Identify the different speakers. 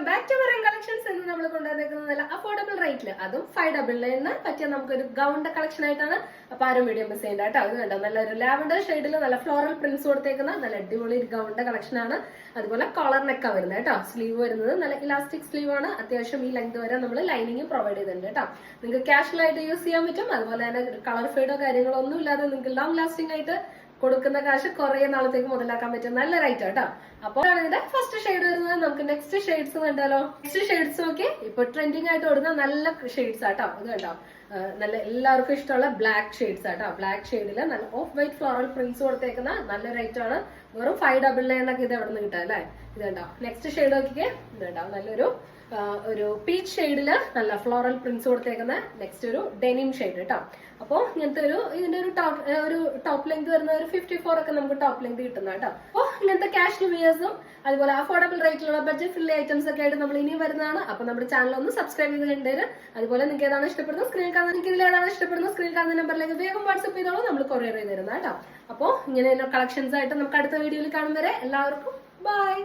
Speaker 1: Back to വരൻ collections എന്ന് നമ്മൾ കൊണ്ടുവന്നിരിക്കുന്നത് നല്ല അഫോർഡബിൾ റേറ്റിൽ, അതും 599 പറ്റിയ നമുക്കൊരു ഗൗണിന്റെ കളക്ഷൻ ആയിട്ടാണ്. അപ്പൊ ആരും വീഡിയോ മിസ് ചെയ്യേണ്ട കേട്ടോ. അത് കണ്ടോ, നല്ലൊരു ലാവൻഡർ ഷെയ്ഡിൽ നല്ല ഫ്ലോറൽ പ്രിന്റ്സ് കൊടുത്തേക്കുന്ന നല്ല അടിപൊളി ഗൗണിന്റെ കളക്ഷൻ ആണ്. അതുപോലെ കോളർ നെക്കാ വരുന്നത് കേട്ടോ. സ്ലീവ് വരുന്നത് നല്ല ഇലാസ്റ്റിക് സ്ലീവ് ആണ്. അത്യാവശ്യം ഈ ലെങ്ത് വരെ നമ്മൾ ലൈനിങ് പ്രൊവൈഡ് ചെയ്തിട്ടുണ്ട് കേട്ടോ. നിങ്ങൾക്ക് കാഷ്വൽ ആയിട്ട് യൂസ് ചെയ്യാൻ പറ്റും. അതുപോലെ തന്നെ കളർ ഫെയ്ഡോ കാര്യങ്ങളോ ഒന്നും ഇല്ലാതെ നിങ്ങൾക്ക് ലോങ് ലാസ്റ്റിംഗ് ആയിട്ട് കൊടുക്കുന്ന കാശ് കുറെ നാളത്തേക്ക് മുതലാക്കാൻ പറ്റും. നല്ല റേറ്റ് കേട്ടോ. അപ്പോൾ ഇതിന്റെ ഫസ്റ്റ് ഷെയ്ഡ് വരുന്നത്. നമുക്ക് നെക്സ്റ്റ് ഷെയ്ഡ്സ് കണ്ടാലോ? നെക്സ്റ്റ് ഷെയ്ഡ്സ് നോക്കി ഇപ്പൊ ട്രെൻഡിങ് ആയിട്ട് ഓടുന്ന നല്ല ഷെയ്ഡ്സ് ആട്ടോ. ഇത് കണ്ടോ, നല്ല എല്ലാവർക്കും ഇഷ്ടമുള്ള ബ്ലാക്ക് ഷെയ്ഡ്സ് ആട്ടോ. ബ്ലാക്ക് ഷെയ്ഡില് നല്ല ഓഫ് വൈറ്റ് ഫ്ലോറൽ പ്രിന്റ്സ് കൊടുത്തേക്കുന്ന നല്ല റേറ്റ് ആണ്. വെറും 599 ഒക്കെ ഇത് എവിടെ നിന്ന് കിട്ടാം അല്ലേ? ഇത് കണ്ടോ. നെക്സ്റ്റ് ഷെയ്ഡ് നോക്കിക്കേ. ഇത് കണ്ടോ, നല്ലൊരു പീച്ച് ഷെയ്ഡില് നല്ല ഫ്ലോറൽ പ്രിന്റ്സ് കൊടുത്തേക്കുന്ന നെക്സ്റ്റ് ഒരു ഡെനിം ഷെയ്ഡ് കേട്ടോ. അപ്പോൾ ഇങ്ങനത്തെ ഇതിന്റെ ഒരു ടോപ്പ് ലെങ്ത് വരുന്ന ഒരു 54 ഒക്കെ നമുക്ക് ടോപ്പ് ലെങ്ത് കിട്ടുന്ന കേട്ടോ. അപ്പോൾ ഇങ്ങനത്തെ ക്യാഷ് വിയേഴ്സും അതുപോലെ അഫോർഡബിൾ റേറ്റിലുള്ള ബഡ്ജറ്റ് ഫ്രീ ഐറ്റംസ് ഒക്കെ ആയിട്ട് നമ്മൾ ഇനി വരുന്നതാണ്. അപ്പൊ നമ്മുടെ ചാനൽ ഒന്ന് സബ്സ്ക്രൈബ് ചെയ്ത് കണ്ടേര്. അതുപോലെ നിങ്ങൾക്ക് ഏതാണ് ഇഷ്ടപ്പെടുന്നത് സ്ക്രീൻ കാണുന്ന, നിങ്ങൾക്ക് ഇതിൽ ഏതാണ് ഇഷ്ടപ്പെടുന്നത് സ്ക്രീൻ കാണുന്ന നമ്പറിലേക്ക് വേഗം വാട്സ്ആപ്പ് ചെയ്തോളൂ, നമ്മൾ കൊറിയർ ചെയ്ത് തരുന്ന കേട്ടോ. അപ്പോൾ ഇങ്ങനെ കളക്ഷൻസ് ആയിട്ട് നമുക്ക് അടുത്ത വീഡിയോയിൽ കാണും വരെ എല്ലാവർക്കും ബൈ.